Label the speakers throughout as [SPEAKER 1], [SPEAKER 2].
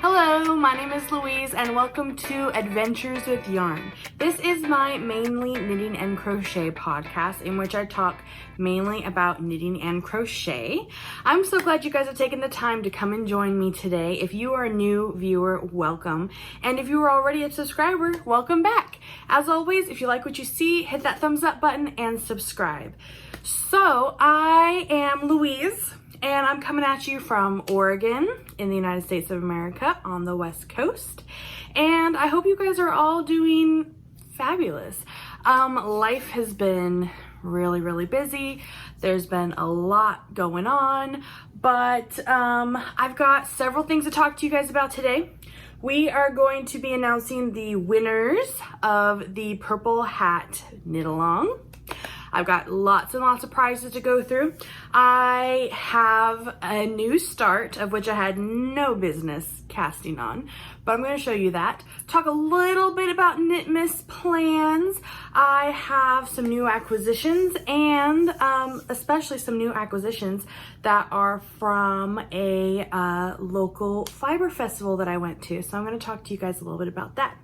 [SPEAKER 1] Hello, my name is Louise and welcome to Adventures with Yarn. This is my mainly knitting and crochet podcast in which I talk mainly about knitting and crochet. I'm so glad you guys have taken the time to come and join me today. If you are a new viewer, welcome. And if you are already a subscriber, welcome back. As always, if you like what you see, hit that thumbs up button and subscribe. So I am Louise, and I'm coming at you from Oregon in the United States of America on the West Coast. And I hope you guys are all doing fabulous. Life has been really busy. There's been a lot going on, but I've got several things to talk to you guys about today. We are going to be announcing the winners of the Purple Hat Knitalong. I've got lots and lots of prizes to go through. I have a new start of which I had no business casting on, but I'm going to show you that. Talk a little bit about Knitmas plans. I have some new acquisitions and especially some new acquisitions that are from a local fiber festival that I went to. So I'm going to talk to you guys a little bit about that.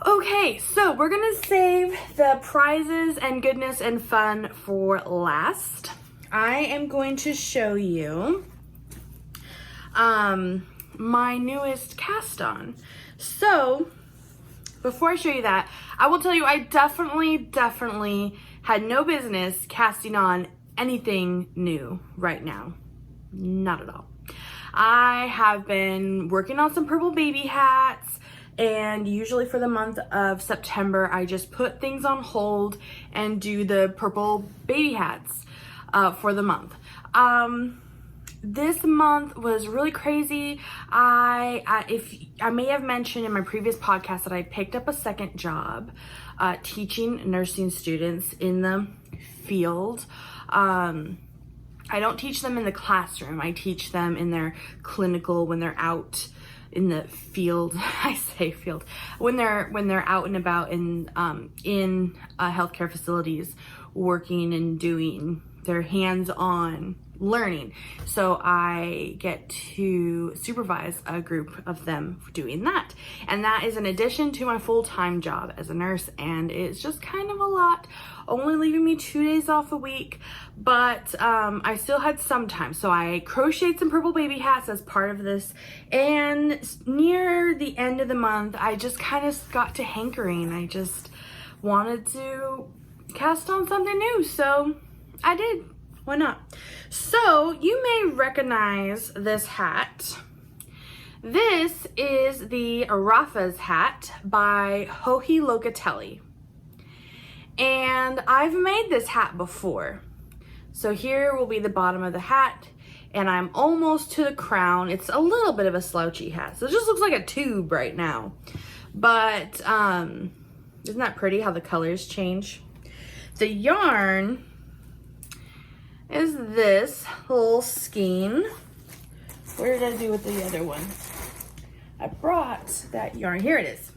[SPEAKER 1] Okay, so we're gonna save the prizes and goodness and fun for last. I am going to show you my newest cast on. So before I show you that, I will tell you I definitely had no business casting on anything new right now. Not at all. I have been working on some purple baby hats, and usually for the month of September, I just put things on hold and do the purple baby hats for the month. This month was really crazy. I may have mentioned in my previous podcast that I picked up a second job teaching nursing students in the field. I don't teach them in the classroom. I teach them in their clinical when they're out in the field. I say field when they're out and about in healthcare facilities, working and doing their hands-on learning. So I get to supervise a group of them doing that, and that is in addition to my full-time job as a nurse, and it's just kind of a lot, only leaving me 2 days off a week, but I still had some time. So I crocheted some purple baby hats as part of this, and near the end of the month I just kind of got to hankering. I just wanted to cast on something new, so I did. Why not? So you may recognize this hat. This is the Rafa's hat by Joji Locatelli. And I've made this hat before. So here will be the bottom of the hat, and I'm almost to the crown. It's a little bit of a slouchy hat, so it just looks like a tube right now. But isn't that pretty how the colors change? The yarn is this little skein. Where did I do with the other one? I brought that yarn. Here it is.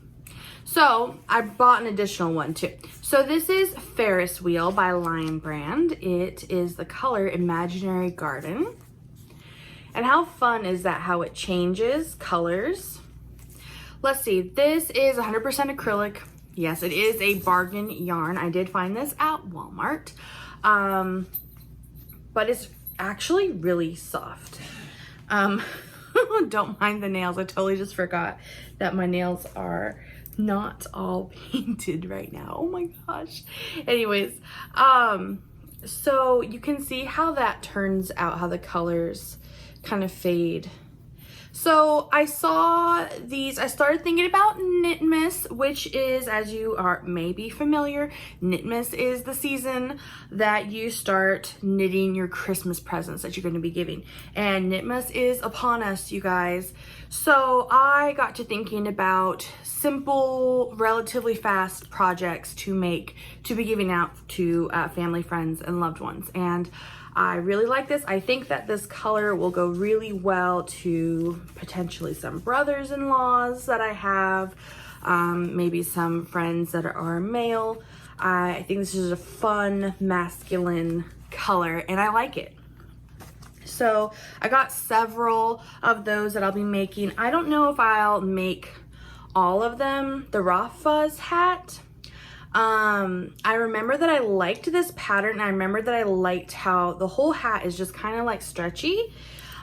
[SPEAKER 1] So I bought an additional one too. So this is Ferris Wheel by Lion Brand. It is the color Imaginary Garden. And how fun is that, how it changes colors? Let's see, this is 100% acrylic. Yes, it is a bargain yarn. I did find this at Walmart. But it's actually really soft. Don't mind the nails. I totally just forgot that my nails are not all painted right now. Oh my gosh. Anyways, so you can see how that turns out, how the colors kind of fade. So I saw these, I started thinking about Knitmas, which is, as you are maybe familiar, Knitmas is the season that you start knitting your Christmas presents that you're going to be giving. And Knitmas is upon us, you guys. So I got to thinking about simple, relatively fast projects to be giving out to family, friends, and loved ones. And I really like this. I think that this color will go really well to potentially some brothers-in-laws that I have, maybe some friends that are male. I think this is a fun, masculine color, and I like it. So I got several of those that I'll be making. I don't know if I'll make all of them. The raw fuzz hat. I remember that I liked this pattern, and I remember that I liked how the whole hat is just kind of like stretchy.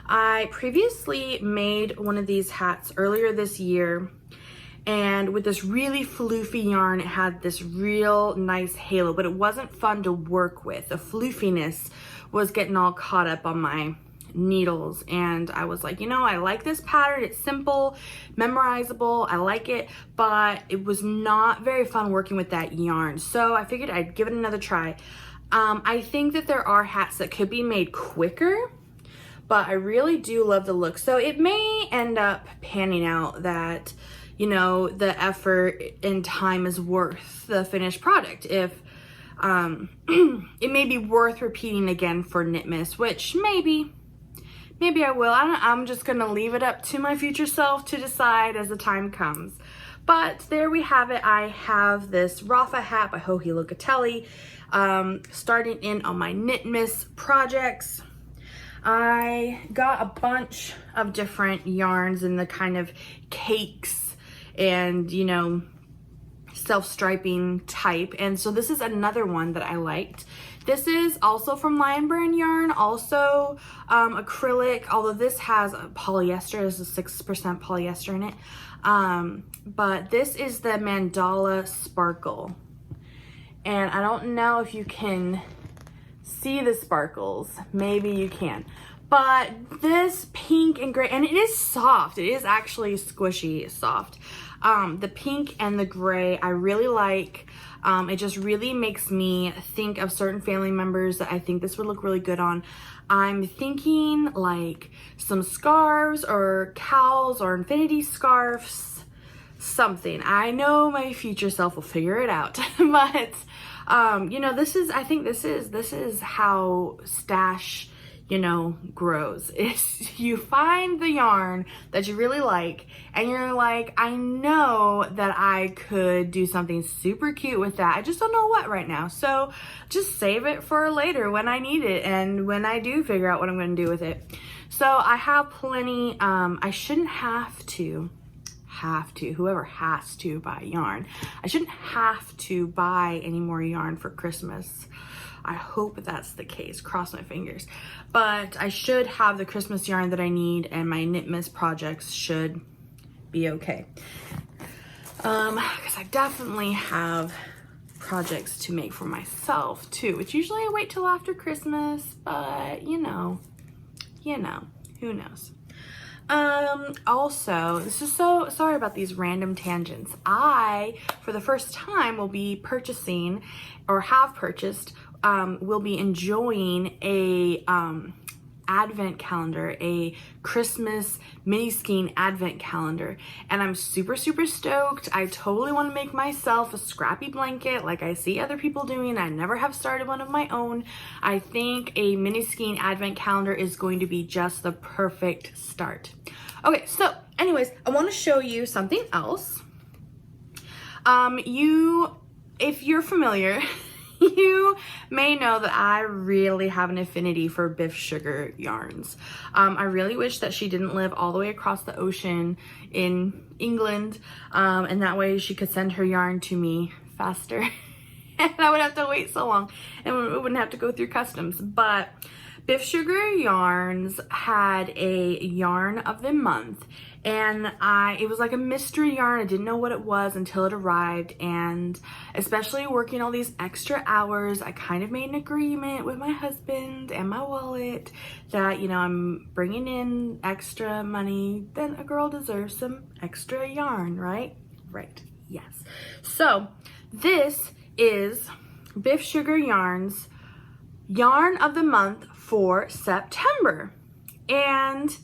[SPEAKER 1] I previously made one of these hats earlier this year, and with this really floofy yarn, it had this real nice halo, but it wasn't fun to work with. The floofiness was getting all caught up on my needles, and I was like, you know, I like this pattern. It's simple, memorizable, I like it, but it was not very fun working with that yarn. So I figured I'd give it another try. I think that there are hats that could be made quicker, but I really do love the look. So it may end up panning out that, you know, the effort and time is worth the finished product. If it may be worth repeating again for Knitmas, which maybe I will. I'm just gonna leave it up to my future self to decide as the time comes. But there we have it. I have this Rafa hat by Joji Locatelli, starting in on my Knitmas projects. I got a bunch of different yarns in the kind of cakes and, you know, self-striping type, and so this is another one that I liked. This is also from Lion Brand yarn, also acrylic, although this has a polyester. There's a 6% polyester in it, but this is the Mandala Sparkle, and I don't know if you can see the sparkles. Maybe you can, but this pink and gray, and it is soft. It is actually squishy soft. The pink and the gray I really like. It just really makes me think of certain family members that I think this would look really good on. I'm thinking like some scarves or cowls or infinity scarves, something. I know my future self will figure it out, but you know, I think this is how stash, you know, grows. Is you find the yarn that you really like, and you're like, I know that I could do something super cute with that. I just don't know what right now. So just save it for later when I need it and when I do figure out what I'm going to do with it. So I have plenty. I shouldn't have to, whoever has to buy yarn, I shouldn't have to buy any more yarn for Christmas. I hope that's the case, cross my fingers. But I should have the Christmas yarn that I need, and my Knitmas projects should be okay. Because I definitely have projects to make for myself too, which usually I wait till after Christmas, but you know, who knows. Also, this is so sorry about these random tangents. I, for the first time, will be purchasing, or have purchased, will be enjoying a advent calendar, a Christmas mini skein advent calendar, and I'm super stoked. I totally want to make myself a scrappy blanket like I see other people doing. I never have started one of my own. I think a mini skein advent calendar is going to be just the perfect start. Okay, so anyways, I want to show you something else. If you're familiar, you may know that I really have an affinity for Biff Sugar yarns. I really wish that she didn't live all the way across the ocean in England, and that way she could send her yarn to me faster and I would have to wait so long and we wouldn't have to go through customs. But Biff Sugar Yarns had a yarn of the month, and it was like a mystery yarn. I didn't know what it was until it arrived, and especially working all these extra hours, I kind of made an agreement with my husband and my wallet that, you know, I'm bringing in extra money, then a girl deserves some extra yarn, right? Right, yes. So this is Biff Sugar Yarns yarn of the month for September, and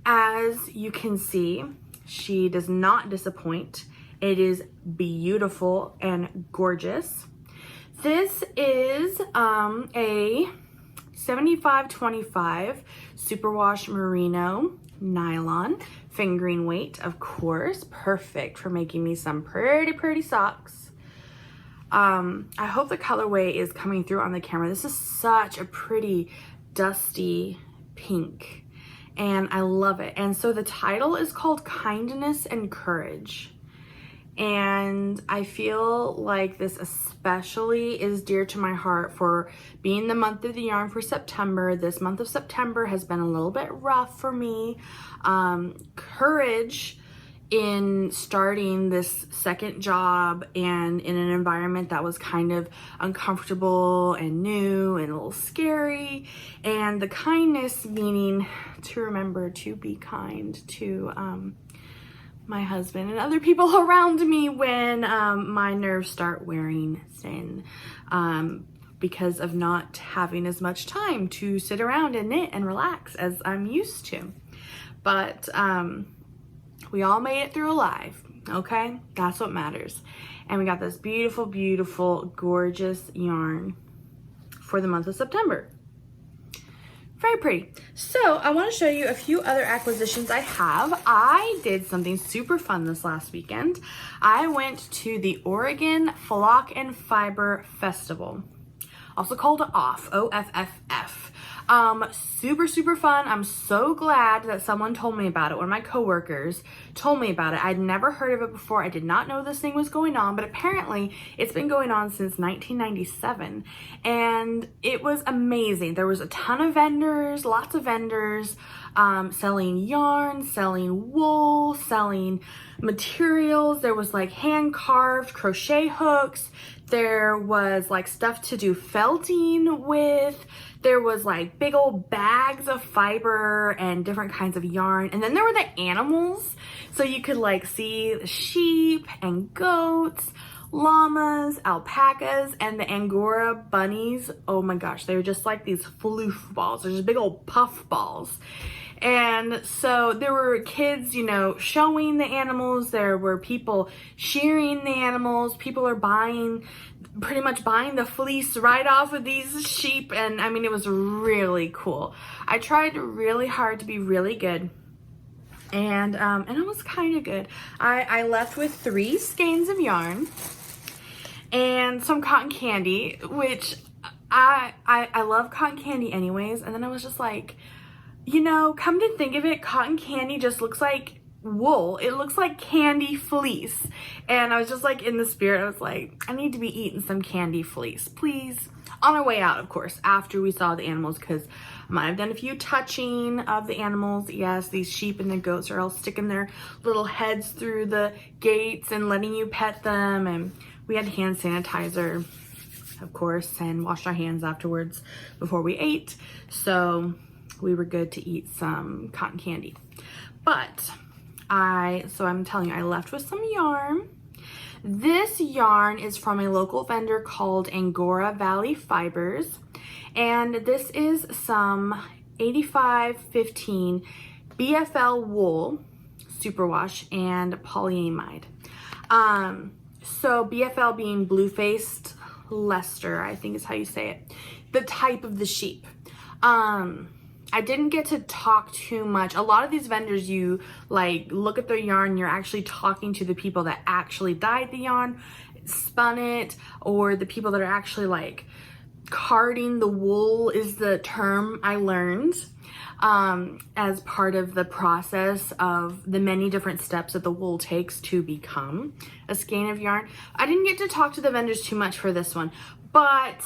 [SPEAKER 1] as you can see, she does not disappoint. It is beautiful and gorgeous. This is a 75/25 superwash merino nylon, fingering weight, of course, perfect for making me some pretty socks. I hope the colorway is coming through on the camera. This is such a pretty dusty pink, and I love it. And so the title is called Kindness and Courage. And I feel like this especially is dear to my heart for being the month of the yarn for September. This month of September has been a little bit rough for me. Courage in starting this second job and in an environment that was kind of uncomfortable and new and a little scary. And the kindness meaning to remember to be kind to my husband and other people around me when my nerves start wearing thin because of not having as much time to sit around and knit and relax as I'm used to. But we all made it through alive, okay? That's what matters. And we got this beautiful, beautiful, gorgeous yarn for the month of September. Very pretty. So I want to show you a few other acquisitions I have. I did something super fun this last weekend. I went to the Oregon Flock and Fiber Festival, also called OFF, O-F-F-F. Super, super fun. I'm so glad that someone told me about it. One of my coworkers told me about it. I'd never heard of it before. I did not know this thing was going on, but apparently it's been going on since 1997, and it was amazing. There was a ton of vendors, lots of vendors, selling yarn, selling wool, selling materials. There was like hand carved crochet hooks. There was like stuff to do felting with. There was like big old bags of fiber and different kinds of yarn. And then there were the animals. So you could like see the sheep and goats, llamas, alpacas, and the Angora bunnies. Oh my gosh, they were just like these floof balls. They're just big old puff balls. And so there were kids, you know, showing the animals. There were people shearing the animals. People are pretty much buying the fleece right off of these sheep. And I mean, it was really cool. I tried really hard to be really good. And it was kind of good. I left with 3 skeins of yarn and some cotton candy, which I love cotton candy anyways. And then I was just like, you know, come to think of it, cotton candy just looks like wool. It looks like candy fleece. And I was just like in the spirit, I was like, I need to be eating some candy fleece, please. On our way out, of course, after we saw the animals, because I might have done a few touching of the animals. Yes, these sheep and the goats are all sticking their little heads through the gates and letting you pet them. And we had hand sanitizer, of course, and washed our hands afterwards before we ate. So we were good to eat some cotton candy. But so I'm telling you, I left with some yarn. This yarn is from a local vendor called Angora Valley Fibers. And this is some 8515 BFL wool superwash and polyamide. So BFL being blue-faced Leicester, I think is how you say it. The type of the sheep. I didn't get to talk too much. A lot of these vendors, you like look at their yarn, you're actually talking to the people that actually dyed the yarn, spun it, or the people that are actually like carding the wool is the term I learned as part of the process of the many different steps that the wool takes to become a skein of yarn. I didn't get to talk to the vendors too much for this one, but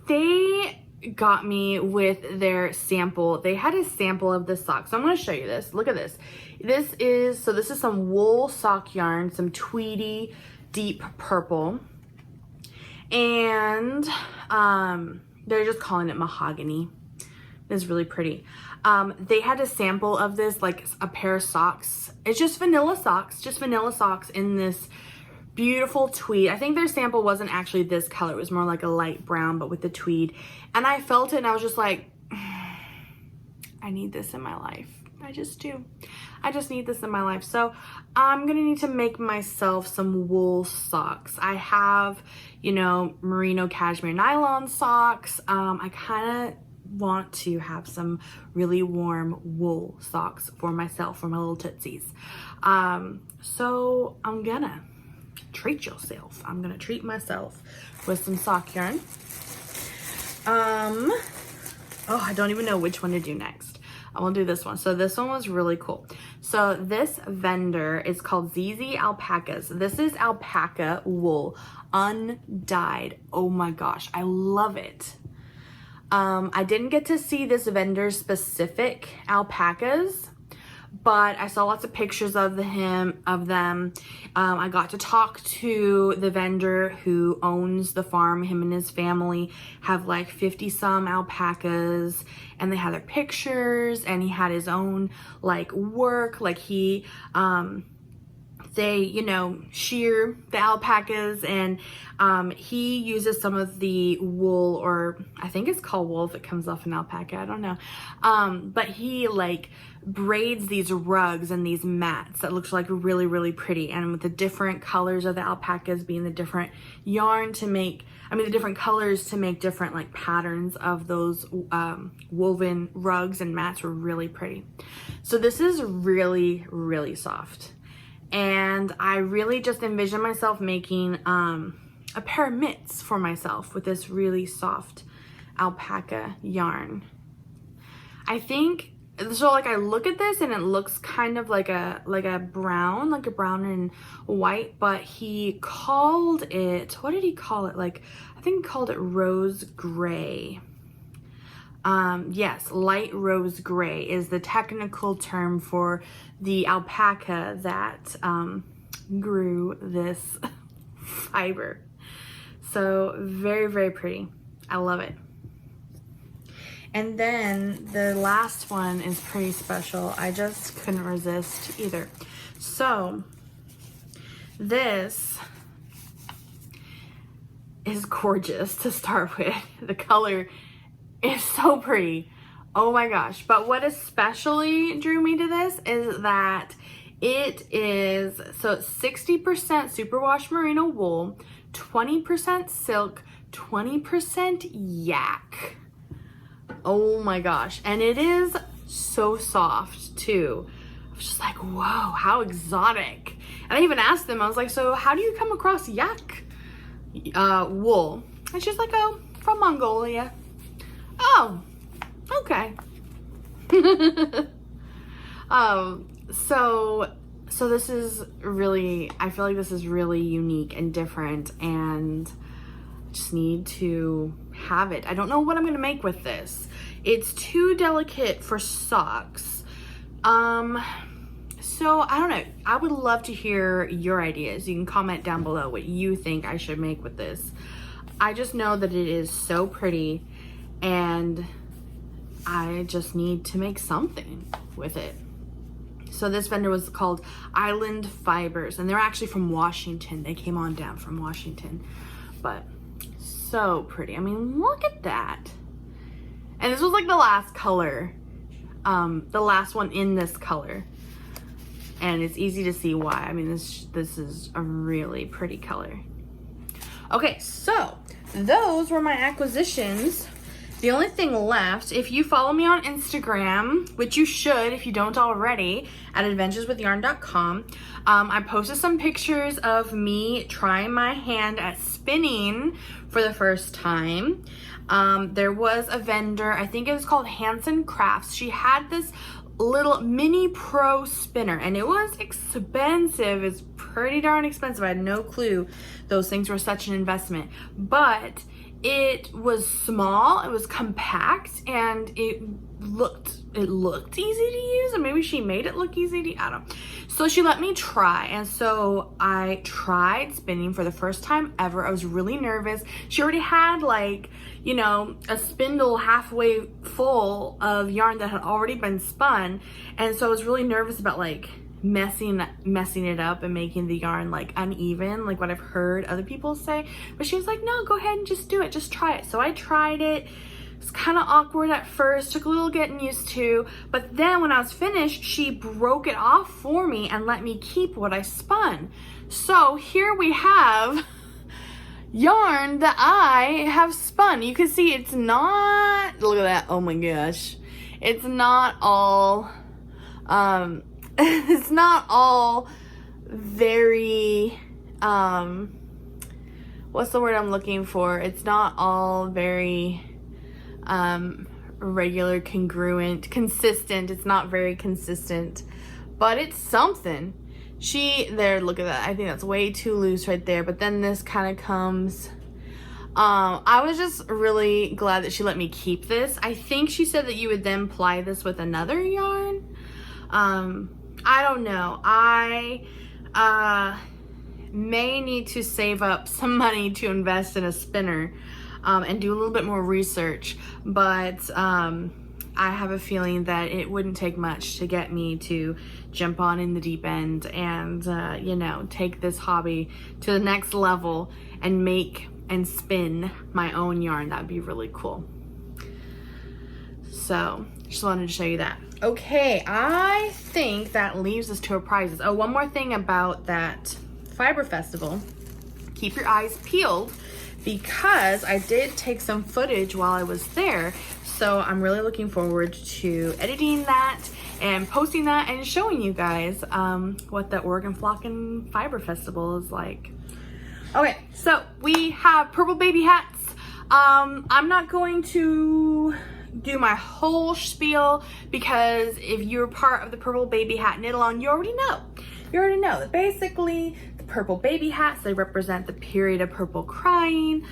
[SPEAKER 1] they got me with their sample. They had a sample of this sock. So I'm going to show you this. Look at this. This is some wool sock yarn, some tweedy deep purple. And they're just calling it mahogany. It's really pretty. They had a sample of this, like a pair of socks. It's just vanilla socks in this beautiful tweed. I think their sample wasn't actually this color. It was more like a light brown, but with the tweed. And I felt it and I was just like, I need this in my life. I just do. I just need this in my life. So I'm gonna need to make myself some wool socks. I have, you know, merino cashmere nylon socks. I kind of want to have some really warm wool socks for myself, for my little tootsies. So I'm gonna treat yourself. I'm gonna treat myself with some sock yarn. Oh, I don't even know which one to do next. I will do this one. So this one was really cool. So this vendor is called ZZ Alpacas. This is alpaca wool, undyed. Oh my gosh, I love it. I didn't get to see this vendor's specific alpacas, but I saw lots of pictures of them. I got to talk to the vendor who owns the farm. Him and his family have like 50 some alpacas, and they had their pictures, and he had his own like work. Like they, you know, shear the alpacas, and he uses some of the wool, or I think it's called wool if it comes off an alpaca, I don't know. But he like braids these rugs and these mats that looks like really, really pretty. And with the different colors of the alpacas being the different yarn to make, I mean, the different colors to make different like patterns of those woven rugs and mats were really pretty. So this is really, really soft. And I really just envision myself making a pair of mitts for myself with this really soft alpaca yarn. I think, so like I look at this and it looks kind of like a brown and white, but he called it, what did he call it? Like, I think he called it rose gray. Yes, light rose gray is the technical term for the alpaca that grew this fiber. So very, very pretty. I love it. And then the last one is pretty special. I just couldn't resist either. So this is gorgeous to start with. The color is so pretty. Oh my gosh. But what especially drew me to this is that it is, so it's 60% superwash merino wool, 20% silk, 20% yak. Oh my gosh. And it is so soft too. I was just like, whoa, how exotic. And I even asked them, I was like, so how do you come across yak wool? And she's like, oh, from Mongolia. Oh, okay. So this is really, I feel like this is really unique and different, and just need to have it. I don't know what I'm gonna make with this. It's too delicate for socks. So I don't know. I would love to hear your ideas. You can comment down below what you think I should make with this. I just know that it is so pretty, and I just need to make something with it. So this vendor was called Island Fibers, and they're actually from Washington. They came on down from Washington, but so pretty. I mean, look at that. And this was like the last color, the last one in this color, and it's easy to see why. I mean, this is a really pretty color. Okay, so those were my acquisitions. The only thing left, if you follow me on Instagram, which you should if you don't already, at adventureswithyarn.com, I posted some pictures of me trying my hand at spinning for the first time. There was a vendor, I think it was called Hanson Crafts. She had this little mini pro spinner, and it was expensive. It's pretty darn expensive. I had no clue those things were such an investment, but it was small, it was compact, and it looked easy to use, and maybe she made it look easy to, I don't know. So she let me try, and so I tried spinning for the first time ever. I was really nervous. She already had, like, you know, a spindle halfway full of yarn that had already been spun, and so I was really nervous about like messing it up and making the yarn like uneven, like what I've heard other people say. But she was like, no, go ahead and just do it, just try it. So I tried it. It's kind of awkward at first, took a little getting used to, but then when I was finished, she broke it off for me and let me keep what I spun. So here we have yarn that I have spun. You can see it's not, look at that, oh my gosh, it's not all it's not all very, what's the word I'm looking for? It's not all very regular, congruent, consistent. It's not very consistent, but it's something. There, look at that. I think that's way too loose right there. But then this kind of comes. I was just really glad that she let me keep this. I think she said that you would then ply this with another yarn. I don't know. I may need to save up some money to invest in a spinner and do a little bit more research. But I have a feeling that it wouldn't take much to get me to jump on in the deep end and, you know, take this hobby to the next level and make and spin my own yarn. That'd be really cool. So just wanted to show you that. Okay, I think that leaves us to our prizes. Oh, one more thing about that fiber festival. Keep your eyes peeled because I did take some footage while I was there. So I'm really looking forward to editing that and posting that and showing you guys what the Oregon Flock and Fiber Festival is like. Okay, so we have purple baby hats. I'm not going to do my whole spiel because if you're part of the Purple Baby Hat Knitalong, you already know. You already know that basically the purple baby hats, they represent the period of purple crying.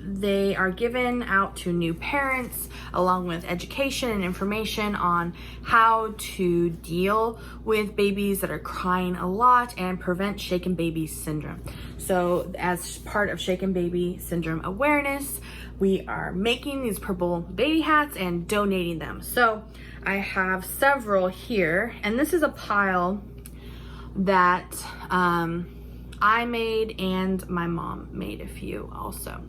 [SPEAKER 1] They are given out to new parents along with education and information on how to deal with babies that are crying a lot and prevent shaken baby syndrome. So as part of shaken baby syndrome awareness, we are making these purple baby hats and donating them. So I have several here, and this is a pile that I made and my mom made a few also.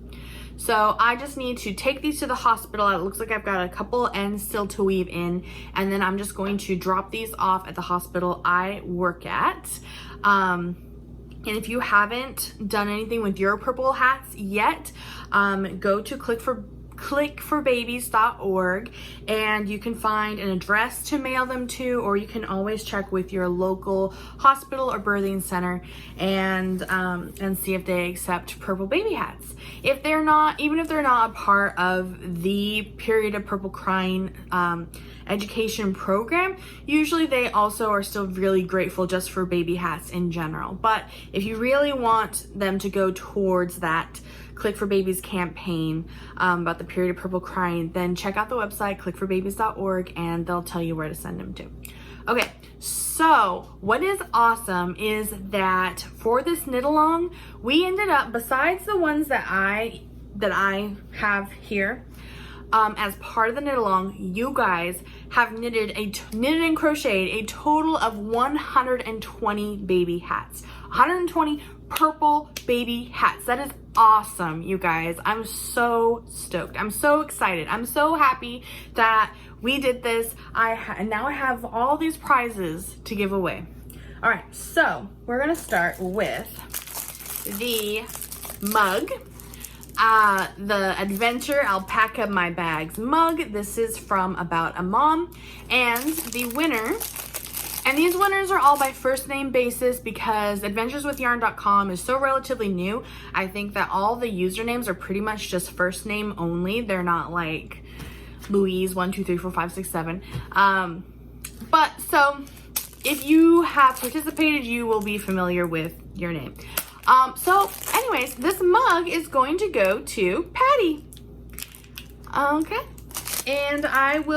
[SPEAKER 1] So I just need to take these to the hospital. It looks like I've got a couple ends still to weave in, and then I'm just going to drop these off at the hospital I work at. And if you haven't done anything with your purple hats yet, go to clickforbabies.org and you can find an address to mail them to, or you can always check with your local hospital or birthing center and see if they accept purple baby hats. If they're not, even if they're not a part of the period of purple crying education program, usually they also are still really grateful just for baby hats in general. But if you really want them to go towards that Click for Babies campaign about the period of purple crying, then check out the website clickforbabies.org and they'll tell you where to send them to. Okay, so what is awesome is that for this knit along, we ended up, besides the ones that I have here, as part of the knit along, you guys have knitted and crocheted a total of 120 baby hats. 120 purple baby hats. That is awesome, you guys. I'm so stoked. I'm so excited. I'm so happy that we did this. And now I have all these prizes to give away. All right, so we're gonna start with the mug. The Adventure Alpaca My Bags mug. This is from About a Mom. And the winner, and these winners are all by first name basis because adventureswithyarn.com is so relatively new. I think that all the usernames are pretty much just first name only. They're not like Louise 1 2 3 4 5 6 7. But so if you have participated, you will be familiar with your name. So anyways, this mug is going to go to Patty. Okay. And I've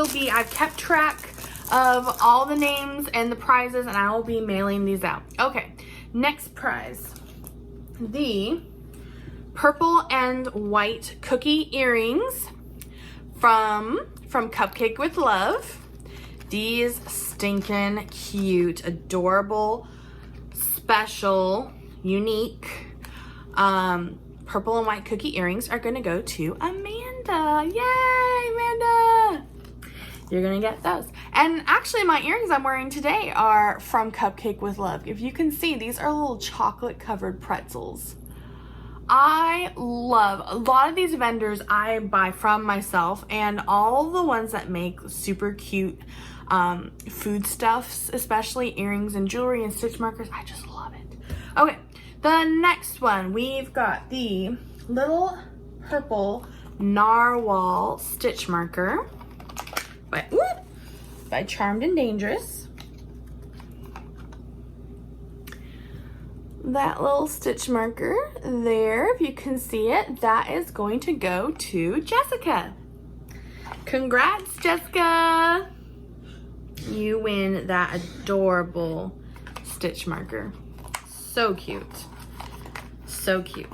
[SPEAKER 1] kept track of all the names and the prizes, and I will be mailing these out. Okay, next prize. The purple and white cookie earrings from Cupcake with Love. These stinking cute, adorable, special, unique purple and white cookie earrings are gonna go to Amanda. Yay, Amanda! You're gonna get those. And actually my earrings I'm wearing today are from Cupcake with Love. If you can see, these are little chocolate covered pretzels. I love a lot of these vendors. I buy from myself, and all the ones that make super cute foodstuffs, especially earrings and jewelry and stitch markers, I just love it. Okay, the next one, we've got the little purple Narwhal stitch marker by Charmed and Dangerous. That little stitch marker there, if you can see it, that is going to go to Jessica. Congrats, Jessica! You win that adorable stitch marker. So cute. So cute.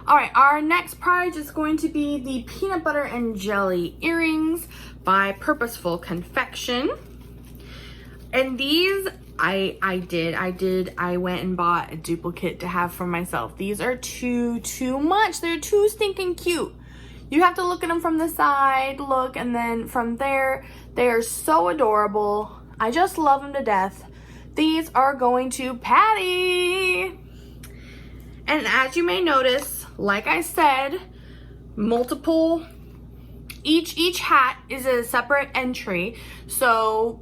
[SPEAKER 1] All right, our next prize is going to be the peanut butter and jelly earrings by Purposeful Confection. And these I went and bought a duplicate to have for myself. These are too much. They're too stinking cute. You have to look at them from the side, look, and then from there. They are so adorable. I just love them to death. These are going to Patty. And as you may notice, like I said, multiple, each hat is a separate entry. So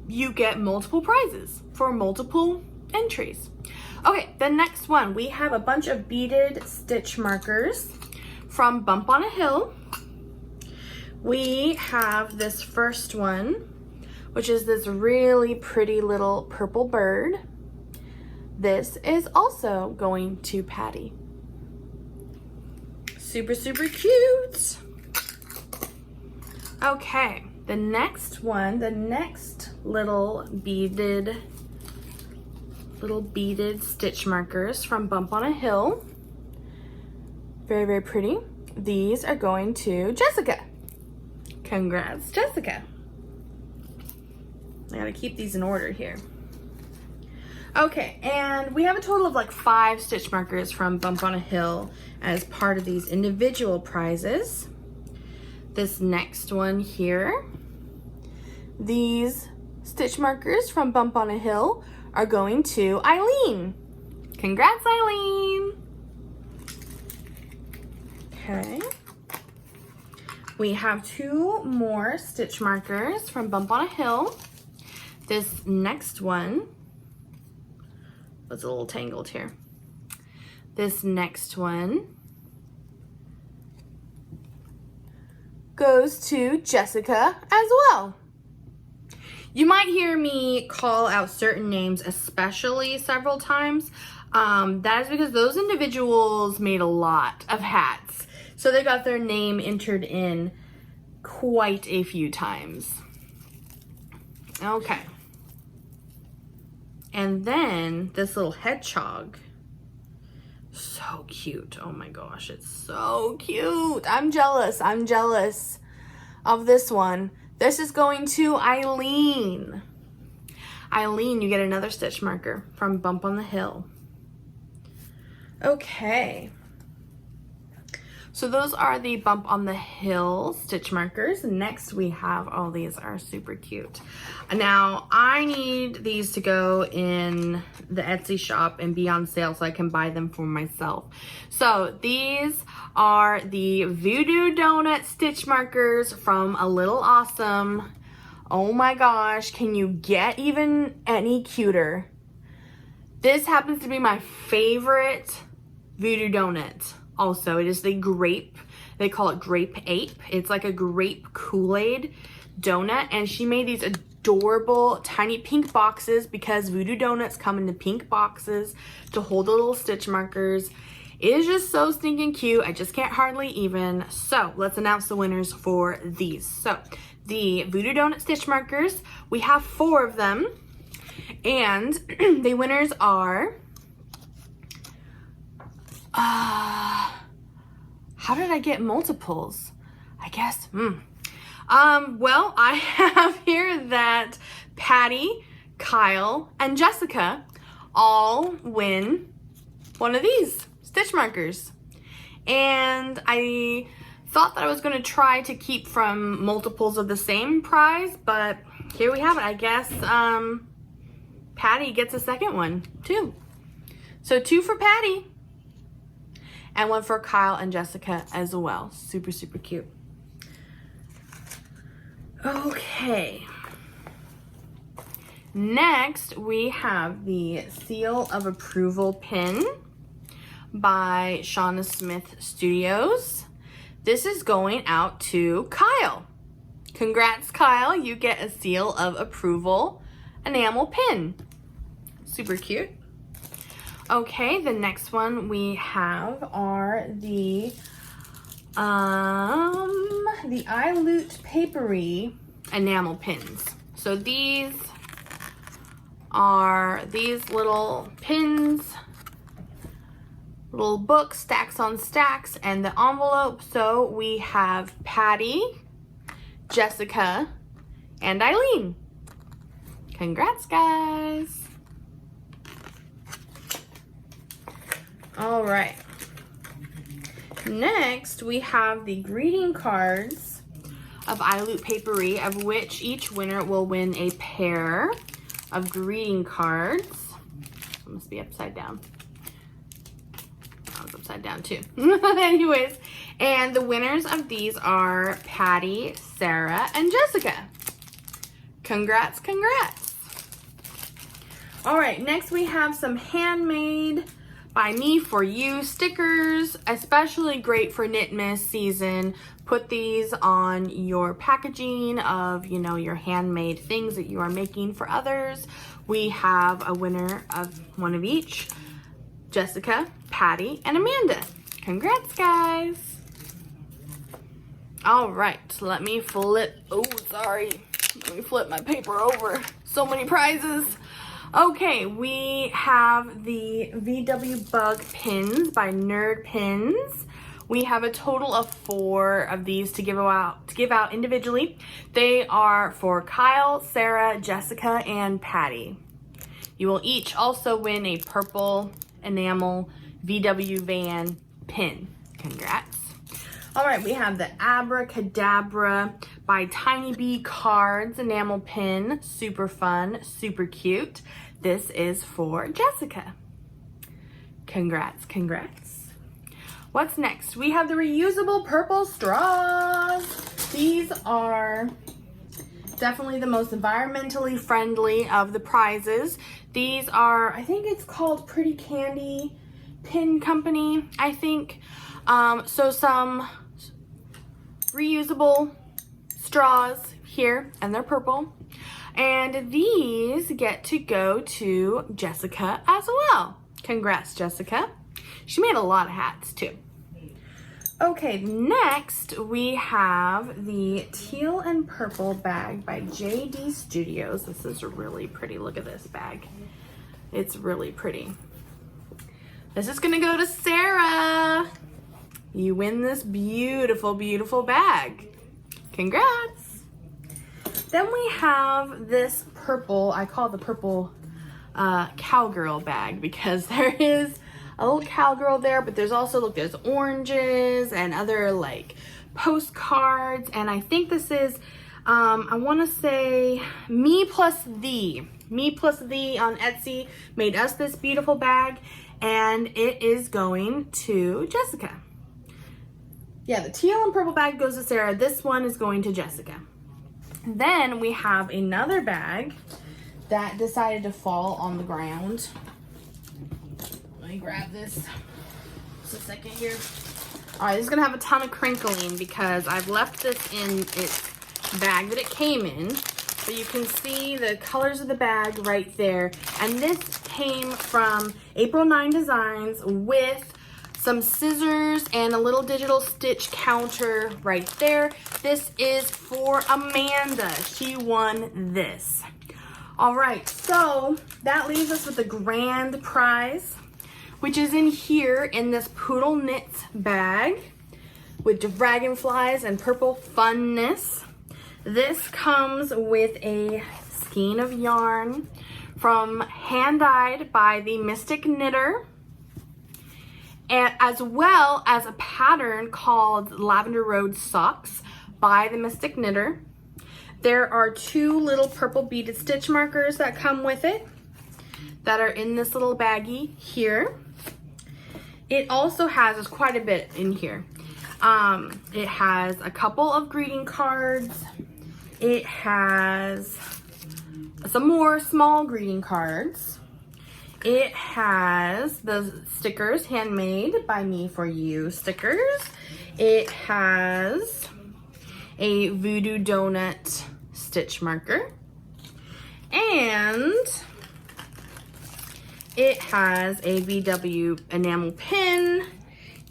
[SPEAKER 1] you get multiple prizes for multiple entries. Okay, the next one, we have a bunch of beaded stitch markers from Bump on a Hill. We have this first one, which is this really pretty little purple bird. This is also going to Patty. Super, super cute. Okay, the next one, the next little beaded stitch markers from Bump on a Hill. Very, very pretty. These are going to Jessica. Congrats, Jessica. I gotta keep these in order here. Okay, and we have a total of like 5 stitch markers from Bump on a Hill as part of these individual prizes. This next one here, these stitch markers from Bump on a Hill are going to Eileen. Congrats, Eileen. Okay. We have 2 more stitch markers from Bump on a Hill. This next one was a little tangled here. This next one goes to Jessica as well. You might hear me call out certain names, especially several times. That is because those individuals made a lot of hats. So they got their name entered in quite a few times. Okay. And then this little hedgehog. So cute. Oh my gosh, it's so cute. I'm jealous. I'm jealous of this one. This is going to Eileen. Eileen, you get another stitch marker from Bump on the Hill. Okay. So those are the Bump on the Hill stitch markers. Next we have, oh, these are super cute. Now I need these to go in the Etsy shop and be on sale so I can buy them for myself. So these are the Voodoo Donut stitch markers from A Little Awesome. Oh my gosh, can you get even any cuter? This happens to be my favorite Voodoo Donut. Also, it is the grape, they call it Grape Ape. It's like a grape Kool-Aid donut, and she made these adorable tiny pink boxes because Voodoo Donuts come in the pink boxes to hold the little stitch markers. It is just so stinking cute. I just can't hardly even. So let's announce the winners for these. So the Voodoo Donut stitch markers, we have 4 of them, and the winners are how did I get multiples? I guess, well, I have here that Patty, Kyle, and Jessica all win one of these stitch markers. And I thought that I was going to try to keep from multiples of the same prize, but here we have it. I guess Patty gets a second one too. So 2 for Patty. And 1 for Kyle and Jessica as well. Super, super cute. Okay. Next, we have the Seal of Approval pin by Shauna Smith Studios. This is going out to Kyle. Congrats, Kyle. You get a seal of approval enamel pin. Super cute. Okay, the next one we have are the iLoot Papery enamel pins. So these are these little pins, little book stacks on stacks, and the envelope. So we have Patty, Jessica, and Eileen. Congrats, guys. All right. Next, we have the greeting cards of iLoot Papery, of which each winner will win a pair of greeting cards. It must be upside down. I was upside down too. Anyways, and the winners of these are Patty, Sarah, and Jessica. Congrats, congrats. All right, next we have some handmade by me for you stickers, especially great for Knitmas season. Put these on your packaging of, you know, your handmade things that you are making for others. We have a winner of one of each, Jessica, Patty, and Amanda. Congrats, guys. All right, let me flip. Oh, sorry. Let me flip my paper over. So many prizes. Okay, we have the VW Bug pins by Nerd Pins. We have a total of 4 of these to give out individually. They are for Kyle, Sarah, Jessica, and Patty. You will each also win a purple enamel VW Van pin. Congrats. All right, we have the Abracadabra by Tiny Bee Cards enamel pin. Super fun, super cute. This is for Jessica. Congrats, congrats. What's next? We have the reusable purple straws. These are definitely the most environmentally friendly of the prizes. These are, I think it's called Pretty Candy Pin Company, I think. So some reusable straws here, and they're purple. And these get to go to Jessica as well. Congrats, Jessica. She made a lot of hats too. Okay, next we have the teal and purple bag by JD Studios. This is really pretty. Look at this bag. It's really pretty. This is gonna go to Sarah. You win this beautiful, beautiful bag. Congrats. Then we have this purple, I call it the purple cowgirl bag, because there is a little cowgirl there, but there's also, look, there's oranges and other like postcards. And I think this is, I wanna say Me Plus Thee on Etsy made us this beautiful bag, and it is going to Jessica. Yeah, the teal and purple bag goes to Sarah. This one is going to Jessica. Then we have another bag that decided to fall on the ground. Let me grab this. Just a second here. All right, this is gonna have a ton of crinkling because I've left this in its bag that it came in. So you can see the colors of the bag right there. And this came from April 9 Designs with some scissors and a little digital stitch counter right there. This is for Amanda. She won this. All right, so that leaves us with the grand prize, which is in here in this Poodle Knits bag with dragonflies and purple funness. This comes with a skein of yarn from Hand Dyed by the Mystic Knitter, and as well as a pattern called Lavender Road Socks by the Mystic Knitter. There are 2 little purple beaded stitch markers that come with it that are in this little baggie here. It also has, there's quite a bit in here. It has a couple of greeting cards. It has some more small greeting cards. It has the stickers, handmade by me for you stickers. It has a voodoo donut stitch marker. And it has a VW enamel pin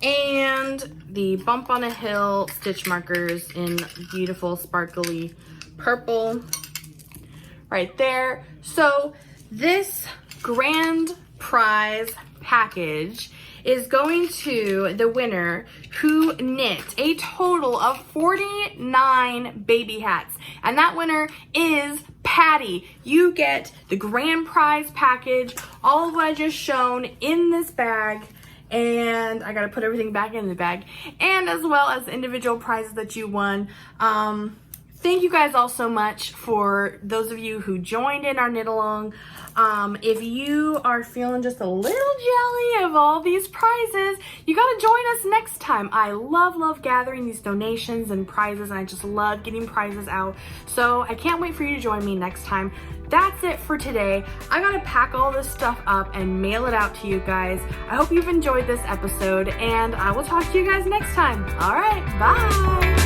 [SPEAKER 1] and the Bump on a Hill stitch markers in beautiful sparkly purple right there. So this grand prize package is going to the winner who knit a total of 49 baby hats. And that winner is Patty. You get the grand prize package, all of what I just shown in this bag. And I gotta put everything back in the bag. And as well as individual prizes that you won. Thank you guys all so much for those of you who joined in our knit along. If you are feeling just a little jelly of all these prizes, you gotta join us next time. I love gathering these donations and prizes, and I just love getting prizes out. So I can't wait for you to join me next time. That's it for today. I gotta pack all this stuff up and mail it out to you guys. I hope you've enjoyed this episode, and I will talk to you guys next time. All right, bye.